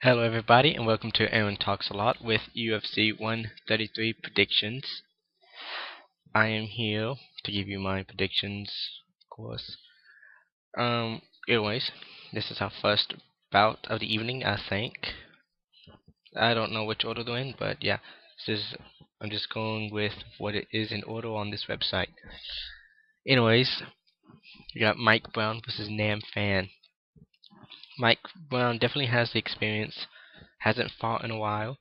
Hello everybody and welcome to Aaron Talks a Lot with UFC 133 predictions. I am here to give you my predictions, of course. Anyways, this is our first bout of the evening, I think. I don't know which order they're in, but yeah, I'm just going with what it is in order on this website. Anyways, we got Mike Brown versus Nam Fan. Mike Brown definitely has the experience, hasn't fought in a while.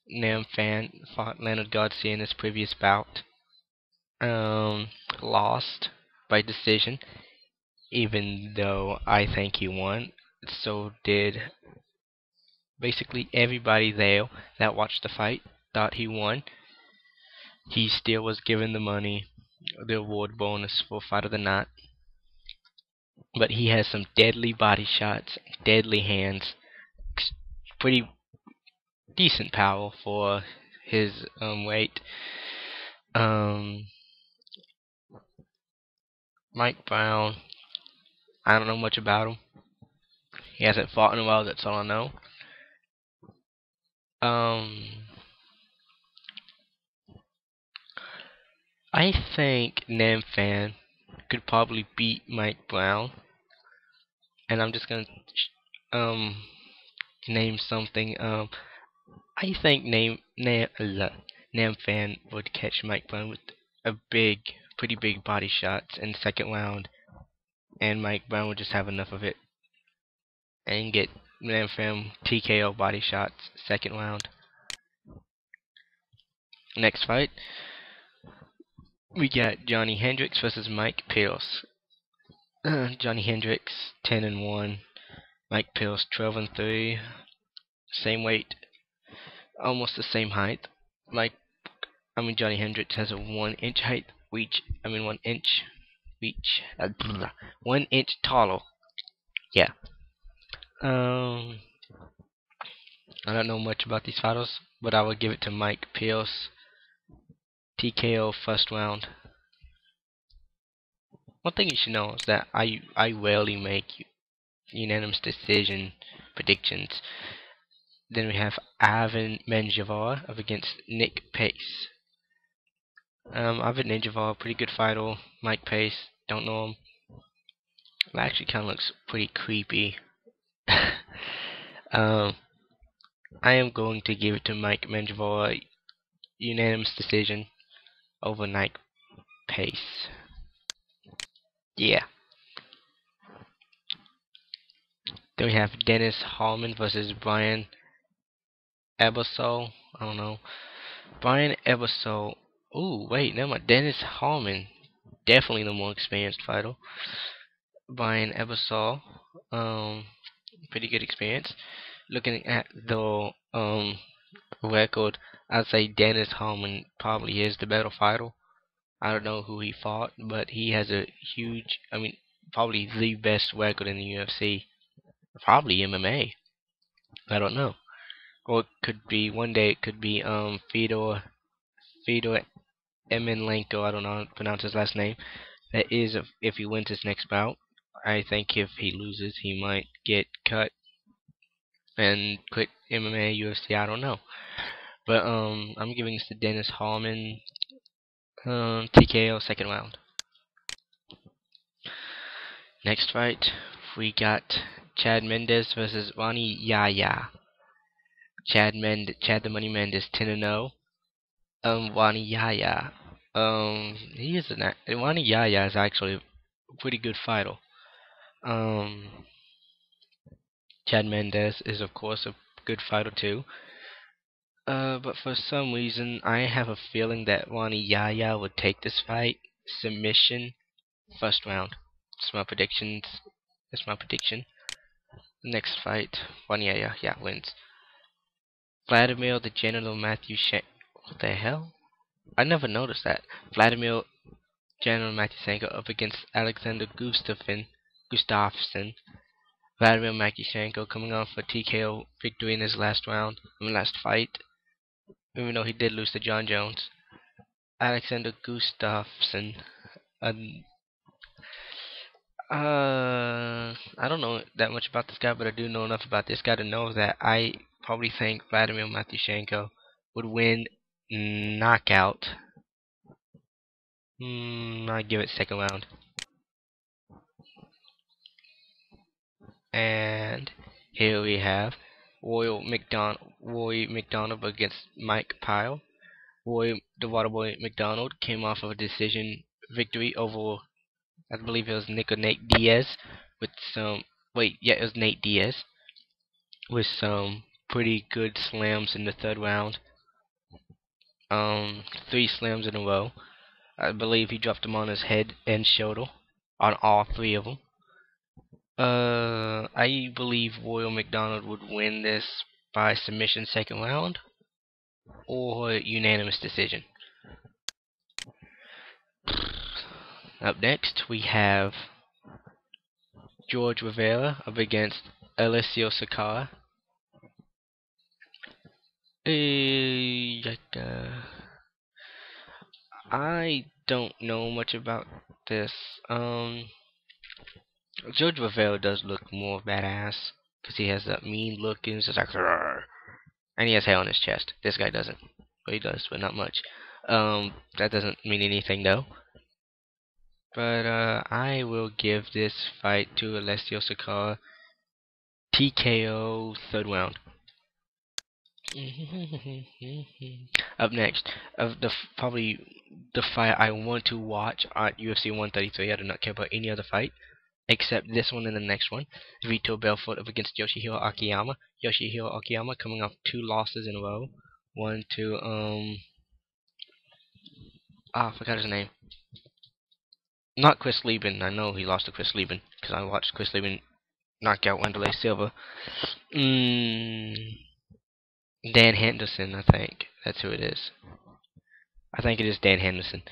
Nam Fan fought Leonard Garcia in his previous bout. Lost by decision, even though I think he won. So did basically everybody there that watched the fight thought he won. He still was given the money, the award bonus for fight of the night. But he has some deadly body shots, deadly hands, pretty decent power for his weight. Um, Mike Brown, I don't know much about him. He hasn't fought in a while, that's all I know. Um, I think Nam Fan could probably beat Mike Brown, and I'm just gonna um name something. I think Nam Fan would catch Mike Brown with a pretty big body shots in the second round, and Mike Brown would just have enough of it and get Nam Fan TKO body shots second round. Next fight, we got Johnny Hendricks versus Mike Pierce. Johnny Hendricks 10-1, Mike Pierce 12-3, same weight, almost the same height. Johnny Hendricks has a 1 inch height reach. 1 inch reach. 1 inch taller. Yeah. Um, I don't know much about these fighters, but I would give it to Mike Pierce. TKO first round. One thing you should know is that I rarely make unanimous decision predictions. Then we have Ivan Menjivar up against Nick Pace. Ivan Menjivar, pretty good fighter. Mike Pace, don't know him. It actually kind of looks pretty creepy. um, I am going to give it to Mike Menjivar, unanimous decision over Nick Pace. Yeah. Then we have Dennis Hallman versus Brian Ebersol. I don't know. Brian Ebersol. Ooh, wait, never mind. Dennis Hallman, definitely the more experienced fighter. Brian Ebersol, pretty good experience. Looking at the record, I'd say Dennis Hallman probably is the better fighter. I don't know who he fought, but he has a huge, probably the best record in the UFC. Probably MMA. I don't know. Or it could be one day. It could be Fedor Emelianenko. I don't know how to pronounce his last name. That is, if he wins his next bout. I think if he loses, he might get cut and quit MMA, UFC. I don't know, but I'm giving this to Dennis Hallman, TKO second round. Next fight, we got Chad Mendes versus Ronnie Yaya. Chad the Money Mendes 10-0. Ronnie Yaya. Ronnie Yaya is actually a pretty good fighter. Um, Chad Mendes is of course a good fighter too. But for some reason, I have a feeling that Ronnie Yaya would take this fight submission first round. That's my predictions. That's my prediction. Next fight, Ronnie Yaya, yeah, wins. Vladimir the General Matthew What the hell? I never noticed that. Vladimir General Matyushenko up against Alexander Gustafsson. Vladimir Matyushenko coming off a TKO victory in his last fight, even though he did lose to John Jones. Alexander Gustafsson. I don't know that much about this guy, but I do know enough about this guy to know that I probably think Vladimir Matyushenko would win knockout. I give it second round. And here we have Roy McDonald against Mike Pyle. The Waterboy McDonald came off of a decision victory over, I believe it was Nate Diaz, with some. Wait, yeah, it was Nate Diaz with some pretty good slams in the third round. Three slams in a row. I believe he dropped him on his head and shoulder on all three of them. I believe Royal McDonald would win this by submission second round or unanimous decision. Up next, we have George Rivera up against Alessio Sakara. I don't know much about this. George Rivera does look more badass because he has that mean look and it's just like, "Rrr," and he has hair on his chest. This guy doesn't. Well, he does, but not much. That doesn't mean anything though. But I will give this fight to Alessio Sakara. TKO third round. Up next, probably the fight I want to watch at UFC 133. I do not care about any other fight except this one and the next one. Vitor Belfort up against Yoshihiro Akiyama. Yoshihiro Akiyama coming off 2 losses in a row. One to I forgot his name. Not Chris Lieben. I know he lost to Chris Lieben because I watched Chris Lieben knock out Wanderlei Silva. Dan Henderson, I think. That's who it is. I think it is Dan Henderson.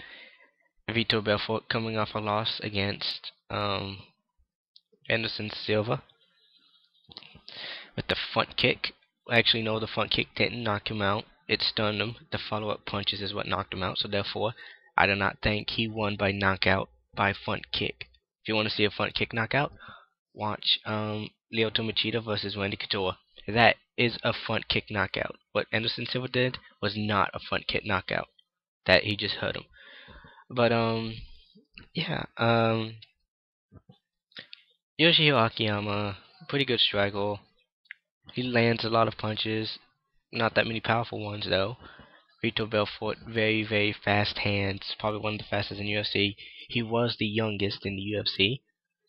Vitor Belfort coming off a loss against Anderson Silva with the front kick. Actually, no, the front kick didn't knock him out. It stunned him. The follow-up punches is what knocked him out. So therefore, I do not think he won by knockout by front kick. If you want to see a front kick knockout, watch Lyoto Machida versus Randy Couture. That is a front kick knockout. What Anderson Silva did was not a front kick knockout. That he just hurt him. But yeah, Yoshihiro Akiyama, pretty good striker. He lands a lot of punches, not that many powerful ones though. Vitor Belfort, very, very fast hands, probably one of the fastest in UFC. He was the youngest in the UFC.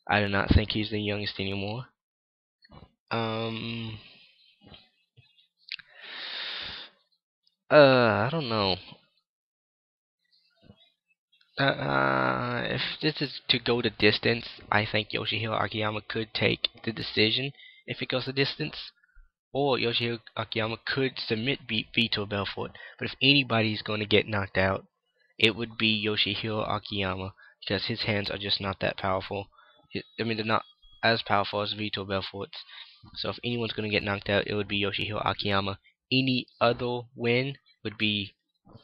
I do not think he's the youngest anymore. I don't know. If this is to go the distance, I think Yoshihiro Akiyama could take the decision if it goes the distance. Or Yoshihiro Akiyama could submit Vitor Belfort. But if anybody's going to get knocked out, it would be Yoshihiro Akiyama because his hands are just not that powerful. I mean, they're not as powerful as Vitor Belfort's. So if anyone's going to get knocked out, it would be Yoshihiro Akiyama. Any other win would be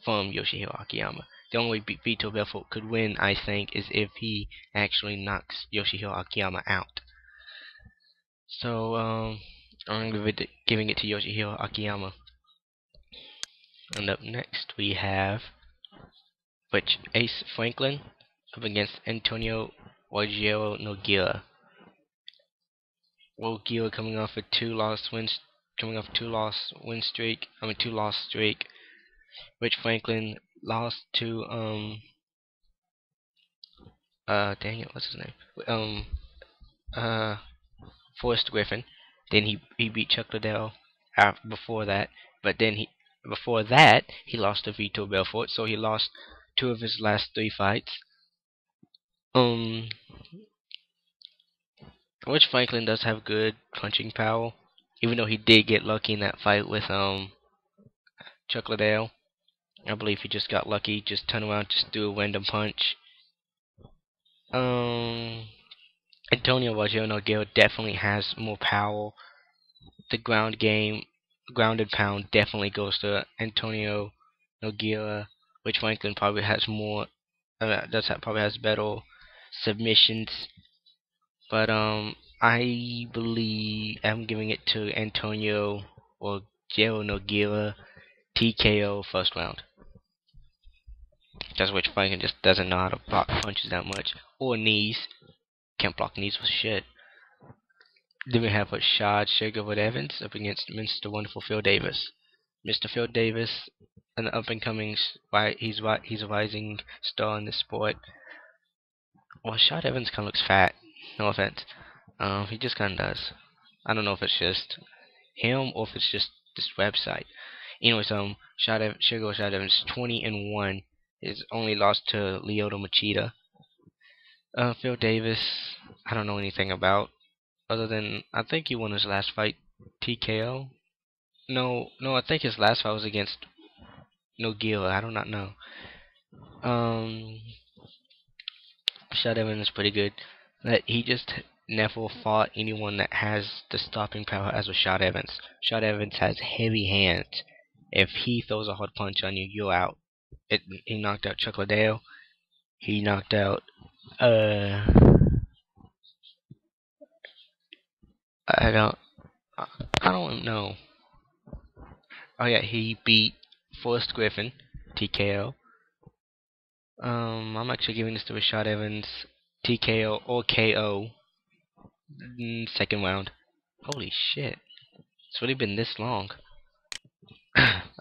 from Yoshihiro Akiyama. The only way Vitor Belfort could win, I think, is if he actually knocks Yoshihiro Akiyama out. So, I'm giving it to Yoshihiro Akiyama. And up next, we have Ace Franklin up against Antonio Rogério Nogueira. Nogueira coming off a two loss streak. Rich Franklin lost to dang it, what's his name? Forrest Griffin. Then he beat Chuck Liddell before that. But then before that he lost to Vitor Belfort. So he lost 2 of his last 3 fights. Rich Franklin does have good punching power, even though he did get lucky in that fight with Chuck Liddell. I believe he just got lucky, just turned around, just threw a random punch. Antonio Rogério Nogueira definitely has more power. The ground and pound definitely goes to Antonio Nogueira, which Franklin probably has more. Probably has better submissions. But I believe I'm giving it to Antonio or Jero Nogueira TKO first round. Just which fighter just doesn't know how to block punches that much. Or knees. Can't block knees for shit. Then we have Rashad Sugarwood Evans up against Mr. Wonderful Phil Davis. Mr. Phil Davis, an up and coming, he's a rising star in this sport. Well, Rashad Evans kind of looks fat. No offense. He just kind of does. I don't know if it's just him or if it's just this website. Anyways, Sugar Rashad Evans 20-1. His only lost to Lyoto Machida. Phil Davis, I don't know anything about. Other than, I think he won his last fight TKO. No, I think his last fight was against Nogueira. I do not know. Um, Rashad Evans is pretty good. That he just never fought anyone that has the stopping power as Rashad Evans. Rashad Evans has heavy hands. If he throws a hard punch on you, you're out. He knocked out Chuck Liddell. He knocked out uh I don't I don't know. Oh yeah, he beat Forrest Griffin TKO. I'm actually giving this to Rashad Evans TKO or KO second round. Holy shit. It's really been this long.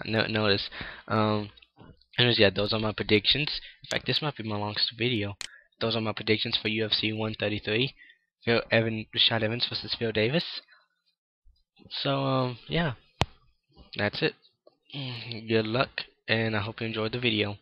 Notice. Anyways, yeah, those are my predictions. In fact, this might be my longest video. Those are my predictions for UFC 133. Rashad Evans versus Phil Davis. So, yeah, that's it. Good luck, and I hope you enjoyed the video.